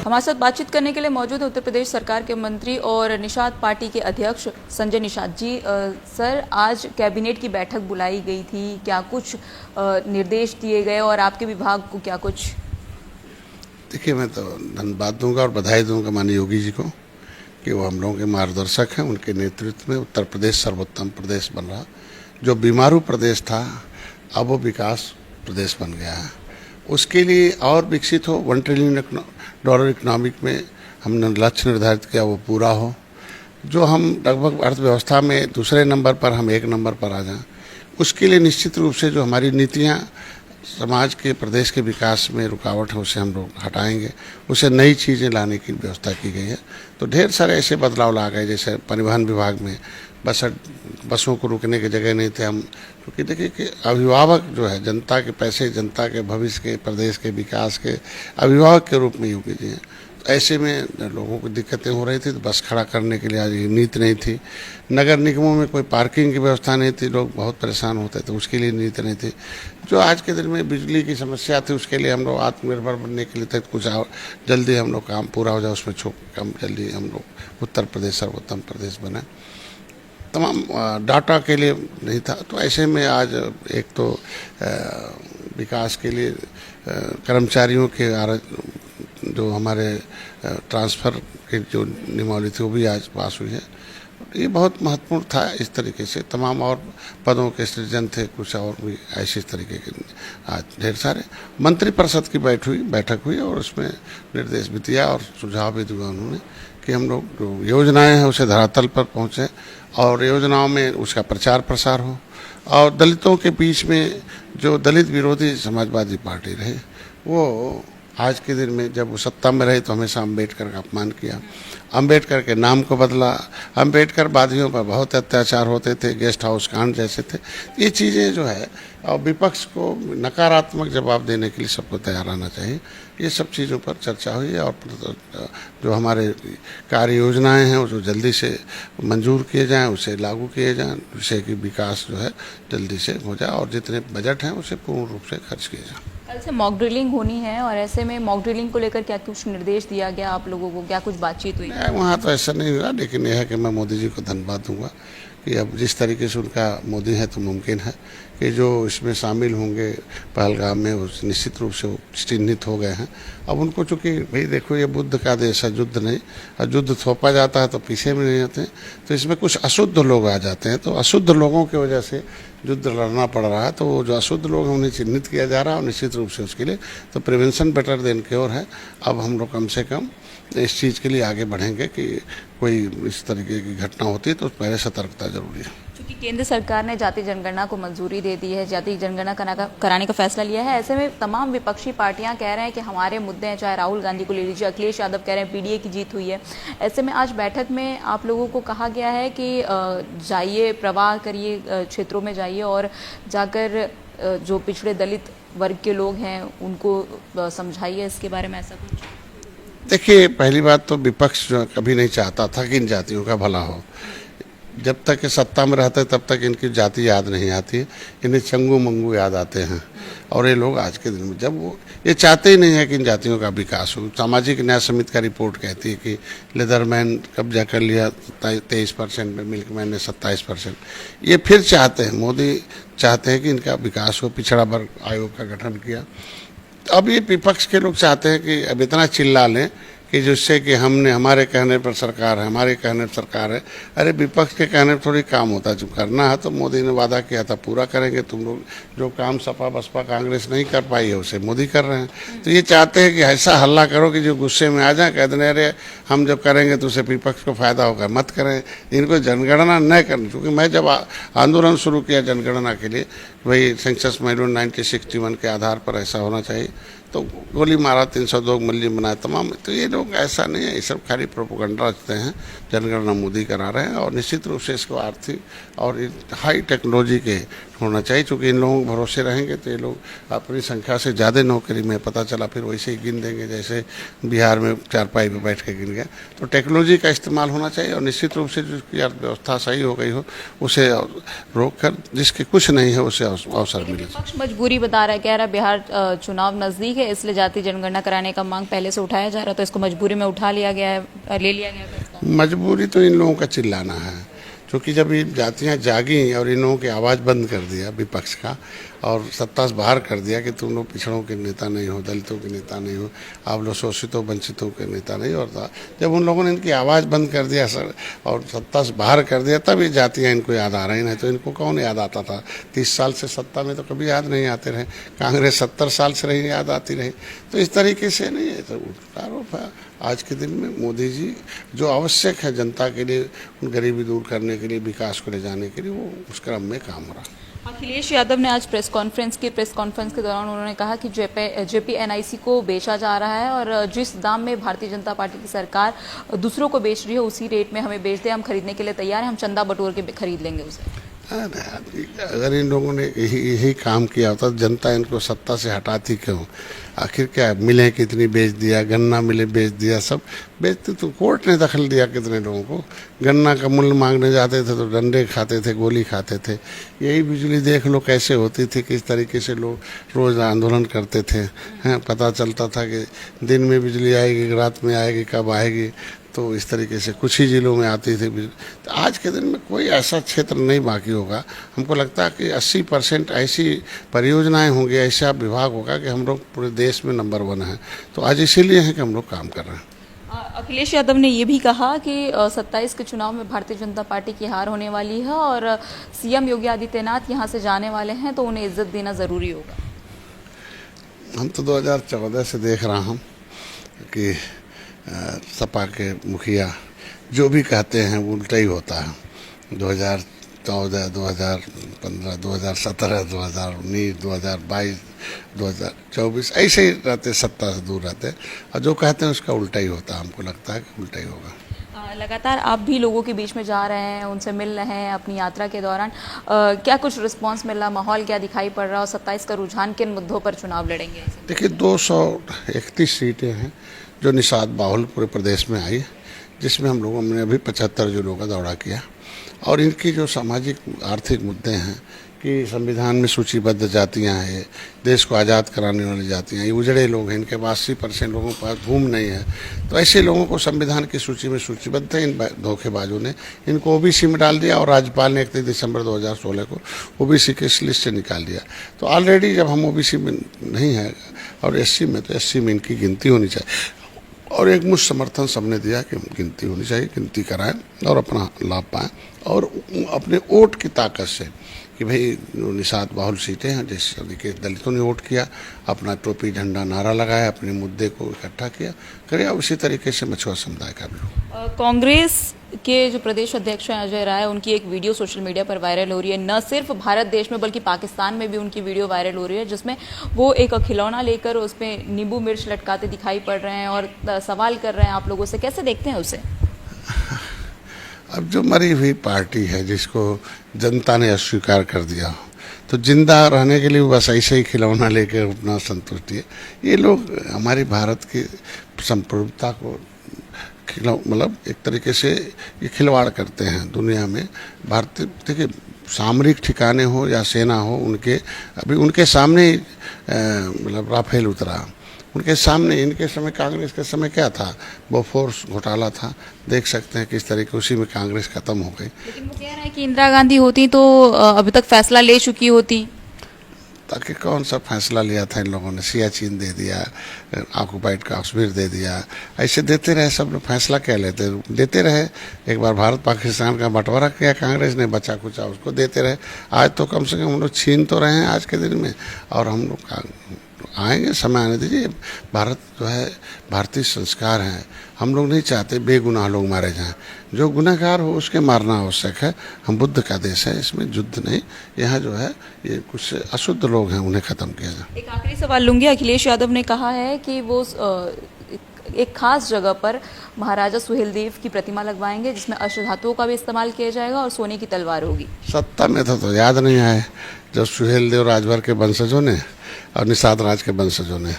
हमारे साथ बातचीत करने के लिए मौजूद है उत्तर प्रदेश सरकार के मंत्री और निषाद पार्टी के अध्यक्ष संजय निषाद जी। सर, आज कैबिनेट की बैठक बुलाई गई थी, क्या कुछ निर्देश दिए गए और आपके विभाग को क्या कुछ? देखिए, मैं तो धन्यवाद दूंगा और बधाई दूंगा माननीय योगी जी को कि वो हम लोगों के मार्गदर्शक हैं। उनके नेतृत्व में उत्तर प्रदेश सर्वोत्तम प्रदेश बन रहा। जो बीमारू प्रदेश था अब वो विकास प्रदेश बन गया है। उसके लिए और विकसित हो, $1 ट्रिलियन इकोनॉमिक में हमने लक्ष्य निर्धारित किया वो पूरा हो। जो हम लगभग अर्थव्यवस्था में दूसरे नंबर पर हम 1 नंबर पर आ जाएं, उसके लिए निश्चित रूप से जो हमारी नीतियाँ समाज के प्रदेश के विकास में रुकावट है उसे हम लोग हटाएंगे, उसे नई चीज़ें लाने की व्यवस्था की गई है। तो ढेर सारे ऐसे बदलाव ला गए, जैसे परिवहन विभाग में बसों को रुकने की जगह नहीं थे हम, क्योंकि देखिए कि अभिभावक जो है जनता के पैसे, जनता के भविष्य के, प्रदेश के विकास के अभिभावक के रूप में योगी जी हैं। तो ऐसे में लोगों को दिक्कतें हो रही थी, तो बस खड़ा करने के लिए आज नीति नहीं थी। नगर निगमों में कोई पार्किंग की व्यवस्था नहीं थी, लोग बहुत परेशान होते थे, उसके लिए नीति नहीं थी। जो आज के दिन में बिजली की समस्या थी, उसके लिए हम लोग आत्मनिर्भर बनने के लिए तक कुछ और जल्दी हम लोग काम पूरा हो जाए, उसमें कम जल्दी हम लोग उत्तर प्रदेश सर्वोत्तम प्रदेश बने। तमाम डाटा के लिए नहीं था, तो ऐसे में आज एक तो विकास के लिए कर्मचारियों के जो हमारे ट्रांसफ़र की जो नियमावली थी वो भी आज पास हुई है। ये बहुत महत्वपूर्ण था। इस तरीके से तमाम और पदों के सृजन थे, कुछ और भी ऐसे तरीके के आज ढेर सारे मंत्रिपरिषद की बैठक हुई और उसमें निर्देश भी दिया और सुझाव भी दिया उन्होंने कि हम लोग जो योजनाएं हैं उसे धरातल पर पहुँचे और योजनाओं में उसका प्रचार प्रसार हो। और दलितों के बीच में जो दलित विरोधी समाजवादी पार्टी रहे, वो आज के दिन में जब वो सत्ता में रहे तो हमेशा अम्बेडकर का अपमान किया, अम्बेडकर के नाम को बदला, अम्बेडकर वादियों पर बहुत अत्याचार होते थे, गेस्ट हाउस कांड जैसे थे। ये चीज़ें जो है और विपक्ष को नकारात्मक जवाब देने के लिए सबको तैयार रहना चाहिए। ये सब चीज़ों पर चर्चा हुई है और जो हमारे कार्य योजनाएँ हैं वो जो जल्दी से मंजूर किए जाएँ, उसे लागू किए जाएँ, जिससे कि विकास जो है जल्दी से हो जाए और जितने बजट हैं उसे पूर्ण रूप से खर्च किए जाएँ। कल से मॉक ड्रिलिंग होनी है और ऐसे में मॉक ड्रिलिंग को लेकर क्या कुछ निर्देश दिया गया आप लोगों को, क्या कुछ बातचीत हुई? वहाँ तो ऐसा नहीं हुआ, लेकिन यह है कि मैं मोदी जी को धन्यवाद दूंगा कि अब जिस तरीके से उनका मोदी है तो मुमकिन है कि जो इसमें शामिल होंगे पहलगाम में वो निश्चित रूप से वो चिन्हित हो गए हैं। अब उनको चूँकि भाई देखो ये बुद्ध का देश है, युद्ध नहीं, और युद्ध थोपा जाता है तो पीछे में नहीं आते, तो इसमें कुछ अशुद्ध लोग आ जाते हैं, तो अशुद्ध लोगों की वजह से युद्ध लड़ना पड़ रहा है। तो वो जो अशुद्ध लोग हैं उन्हें चिन्हित किया जा रहा है और निश्चित रूप से उसके लिए तो प्रिवेंशन बेटर देन क्योर है। अब हम लोग कम से कम इस चीज़ के लिए आगे बढ़ेंगे कि कोई इस तरीके की घटना होती है तो पहले सतर्कता जरूरी है। क्योंकि केंद्र सरकार ने जाति जनगणना को मंजूरी दे दी है, जाति जनगणना कराने का फैसला लिया है, ऐसे में तमाम विपक्षी पार्टियां कह रहे हैं कि हमारे मुद्दे हैं, चाहे राहुल गांधी को ले लीजिए, अखिलेश यादव कह रहे हैं पीडीए की जीत हुई है। ऐसे में आज बैठक में आप लोगों को कहा गया है कि जाइए, प्रवाह करिए, क्षेत्रों में जाइए और जाकर जो पिछड़े दलित वर्ग के लोग हैं उनको समझाइए इसके बारे में, ऐसा कुछ? देखिए, पहली बात तो विपक्ष जो कभी नहीं चाहता था कि इन जातियों का भला हो। जब तक ये सत्ता में रहते तब तक इनकी जाति याद नहीं आती है, इन्हें चंगू मंगू याद आते हैं। और ये लोग आज के दिन में जब वो ये चाहते ही नहीं है कि इन जातियों का विकास हो। सामाजिक न्याय समिति का रिपोर्ट कहती है कि लेदरमैन कब्जा कर लिया 23% में, मिल्कमैन ने 27%। ये फिर चाहते हैं, मोदी चाहते हैं कि इनका विकास हो, पिछड़ा वर्ग आयोग का गठन किया। अब ये विपक्ष के लोग चाहते हैं कि अब इतना चिल्ला लें कि जिससे कि हमारे कहने पर सरकार है, हमारे कहने पर सरकार है। अरे विपक्ष के कहने पर थोड़ी काम होता है, जो करना है तो मोदी ने वादा किया था पूरा करेंगे। तुम लोग जो काम सपा बसपा कांग्रेस नहीं कर पाई है उसे मोदी कर रहे हैं। तो ये चाहते हैं कि ऐसा हल्ला करो कि जो गुस्से में आ जाए, कह दें अरे हम जब करेंगे तो उसे विपक्ष को फायदा होगा, मत करें। इनको जनगणना न करनी, क्योंकि मैं जब आंदोलन शुरू किया जनगणना के लिए, भाई सेंसस मेडल 1961 के आधार पर ऐसा होना चाहिए, तो गोली मारा, 302 मल्ली बनाए तमाम। तो ये लोग ऐसा नहीं है, ये सब खाली प्रोपेगेंडा रचते हैं। जनगणना मोदी करा रहे हैं और निश्चित रूप से इसको आर्थिक और हाई टेक्नोलॉजी के होना चाहिए, क्योंकि इन लोगों को भरोसे रहेंगे तो ये लोग अपनी संख्या से ज़्यादा नौकरी में पता चला फिर वैसे ही गिन देंगे, जैसे बिहार में चारपाई पे बैठ के गिन गया। तो टेक्नोलॉजी का इस्तेमाल होना चाहिए और निश्चित रूप से जिसकी अर्थव्यवस्था सही हो गई हो उसे रोक कर, जिसके कुछ नहीं है उसे अवसर मिले। विपक्ष मजबूरी बता रहा है, कह रहा है बिहार चुनाव नज़दीक है, है, इसलिए जाति जनगणना कराने का मांग पहले से उठाया जा रहा, तो इसको मजबूरी में उठा लिया गया है, ले लिया गया फैसला। मजबूरी तो इन लोगों का चिल्लाना है, क्योंकि जब ये जातियां जागी और इन लोगों की आवाज़ बंद कर दिया विपक्ष का और सत्ता से बाहर कर दिया कि तुम लोग पिछड़ों के नेता नहीं हो, दलितों के नेता नहीं हो, आप लोग शोषितों वंचितों के नेता नहीं हो, जब उन लोगों ने इनकी आवाज़ बंद कर दिया सर और सत्ता से बाहर कर दिया, तब ये जातियाँ इनको याद आ रही, नहीं तो इनको कौन याद आता था। 30 साल से सत्ता में तो कभी याद नहीं आते रहे, कांग्रेस 70 साल से रही, याद आती रही। तो इस तरीके से नहीं है, तो आरोप है आज के दिन में मोदी जी जो आवश्यक है जनता के लिए, उन गरीबी दूर करने के लिए, विकास को ले जाने के लिए, वो उस क्रम में काम हो रहा है। अखिलेश यादव ने आज प्रेस कॉन्फ्रेंस के दौरान उन्होंने कहा कि जेपीएनआईसी को बेचा जा रहा है और जिस दाम में भारतीय जनता पार्टी की सरकार दूसरों को बेच रही है उसी रेट में हमें बेच दे, हम खरीदने के लिए तैयार हैं, हम चंदा बटोर के खरीद लेंगे उसे। अगर इन लोगों ने यही काम किया होता तो जनता इनको सत्ता से हटाती क्यों। आखिर क्या मिले कितनी बेच दिया, गन्ना मिले बेच दिया, सब बेचते, तो कोर्ट ने दखल दिया कितने लोगों को। गन्ना का मूल्य मांगने जाते थे तो डंडे खाते थे, गोली खाते थे। यही बिजली देख लो कैसे होती थी, किस तरीके से लोग रोज़ आंदोलन करते थे। हैं, पता चलता था कि दिन में बिजली आएगी, रात में आएगी, कब आएगी। तो इस तरीके से कुछ ही जिलों में आती थी। तो आज के दिन में कोई ऐसा क्षेत्र नहीं बाकी होगा। हमको लगता है कि 80% ऐसी परियोजनाएं होंगी, ऐसा विभाग होगा कि हम लोग पूरे देश में नंबर 1 हैं। तो आज इसीलिए है कि हम लोग काम कर रहे हैं। अखिलेश यादव ने ये भी कहा कि 27 के चुनाव में भारतीय जनता पार्टी की हार होने वाली है और सीएम योगी आदित्यनाथ यहाँ से जाने वाले हैं, तो उन्हें इज्जत देना ज़रूरी होगा। हम तो 2014 से देख रहा हूँ कि सपा के मुखिया जो भी कहते हैं वो उल्टा ही होता है। 2014, 2015, 2017, 2019, 2022, 2024 ऐसे ही रहते, सत्ता से दूर रहते, और जो कहते हैं उसका उल्टा ही होता है। हमको लगता है कि उल्टा ही होगा। लगातार आप भी लोगों के बीच में जा रहे हैं, उनसे मिल रहे हैं अपनी यात्रा के दौरान, क्या कुछ रिस्पांस मिल रहा, माहौल क्या दिखाई पड़ रहा और 27 का रुझान किन मुद्दों पर चुनाव लड़ेंगे? देखिए 231 सीटें हैं जो निषाद बाहुल पूरे प्रदेश में आई, जिसमें हम लोगों ने अभी 75 जिलों का दौरा किया। और इनकी जो सामाजिक आर्थिक मुद्दे हैं कि संविधान में सूचीबद्ध जातियां हैं, देश को आज़ाद कराने वाली जातियां, ये उजड़े लोग हैं, इनके पास 80% लोगों के पास भूमि नहीं है, तो ऐसे लोगों को संविधान की सूची में सूचीबद्ध है। इन धोखेबाजों ने इनको ओबीसी में डाल दिया और राज्यपाल ने 31 दिसंबर 2016 को ओबीसी के लिस्ट से निकाल दिया। तो ऑलरेडी जब हम ओबीसी में नहीं है और एससी में, तो एससी में इनकी गिनती होनी चाहिए। और एक मुझ समर्थन सबने दिया कि गिनती होनी चाहिए, गिनती कराएं और अपना लाभ पाएं और अपने वोट की ताकत से कि भाई जो निषाद बाहुल सीटें हैं, जिस तरीके दलितों ने वोट किया, अपना टोपी झंडा नारा लगाया, अपने मुद्दे को इकट्ठा किया, करिए उसी तरीके से मछुआ समुदाय का भी। कांग्रेस के जो प्रदेश अध्यक्ष हैं अजय राय, उनकी एक वीडियो सोशल मीडिया पर वायरल हो रही है। न सिर्फ भारत देश में बल्कि पाकिस्तान में भी उनकी वीडियो वायरल हो रही है, जिसमें वो एक खिलौना लेकर उसमें नींबू मिर्च लटकाते दिखाई पड़ रहे हैं और सवाल कर रहे हैं आप लोगों से, कैसे देखते हैं उसे? अब जो मरी हुई पार्टी है जिसको जनता ने अस्वीकार कर दिया, तो जिंदा रहने के लिए बस ऐसे ही खिलौना लेकर अपना संतुष्टि है। ये लोग हमारी भारत की संप्रभुता को मतलब एक तरीके से ये खिलवाड़ करते हैं दुनिया में। भारतीय देखिए सामरिक ठिकाने हो या सेना हो, उनके अभी उनके सामने मतलब राफेल उतरा, उनके सामने। इनके समय कांग्रेस के समय क्या था, बोफोर्स घोटाला था, देख सकते हैं किस तरीके उसी में कांग्रेस खत्म हो गई। लेकिन वो कह रहा है कि इंदिरा गांधी होती तो अभी तक फैसला ले चुकी होती। ताकि कौन सा फैसला लिया था इन लोगों ने, सियाचिन दे दिया, ऑक्युपाइड कश्मीर दे दिया, ऐसे देते रहे सब लोग। फैसला क्या लेते, देते रहे। एक बार भारत पाकिस्तान का बंटवारा किया कांग्रेस ने, बचा कुचा उसको देते रहे। आज तो कम से कम हम लोग छीन तो रहे हैं आज के दिन में, और हम लोग आएंगे, समय आने दीजिए। भारत जो है भारतीय संस्कार हैं, हम लोग नहीं चाहते बेगुनाह लोग मारे जाएं। जो गुनहगार हो उसके मारना आवश्यक है। हम बुद्ध का देश है, इसमें युद्ध नहीं। यहाँ जो है ये कुछ अशुद्ध लोग हैं, उन्हें ख़त्म किया जाए। एक आखिरी सवाल लूँगी। अखिलेश यादव ने कहा है कि वो एक खास जगह पर महाराजा सुहेलदेव की प्रतिमा लगवाएंगे जिसमें अष्टधातुओं का भी इस्तेमाल किया जाएगा और सोने की तलवार होगी। सत्ता में तो याद नहीं आए जब सुहेलदेव राजभर के वंशजों ने और निषाद राज के वंशजों ने,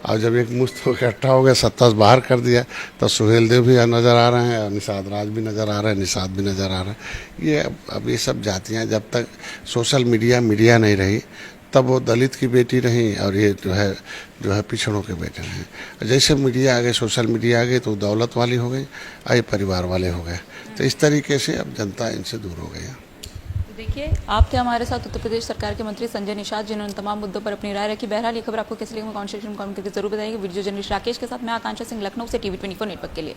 और जब एक मुश्त इकट्ठा हो गया, सत्ता से बाहर कर दिया, तो सुहेलदेव भी नज़र आ रहे हैं और निषाद राज भी नज़र आ रहे हैं, निषाद भी नज़र आ रहा है। ये अब ये सब जातियाँ जब तक सोशल मीडिया नहीं रही तब वो दलित की बेटी रही और ये जो है पिछड़ों के बेटे हैं। जैसे मीडिया आ गए, सोशल मीडिया आ गई तो दौलत वाली हो गई, आए परिवार वाले हो गए। तो इस तरीके से अब जनता इनसे दूर हो गई है। देखिए, आप थे हमारे साथ उत्तर प्रदेश सरकार के मंत्री संजय निषाद, जिन्होंने तमाम मुद्दों पर अपनी राय रखी। बहरहाल ये खबर आपको कैसी लगी कमेंट सेक्शन में कमेंट करके जरूर बताइए। वीडियो जर्नलिस्ट राकेश के साथ मैं आकांक्षा सिंह, लखनऊ से TV24 नेटवर्क के लिए।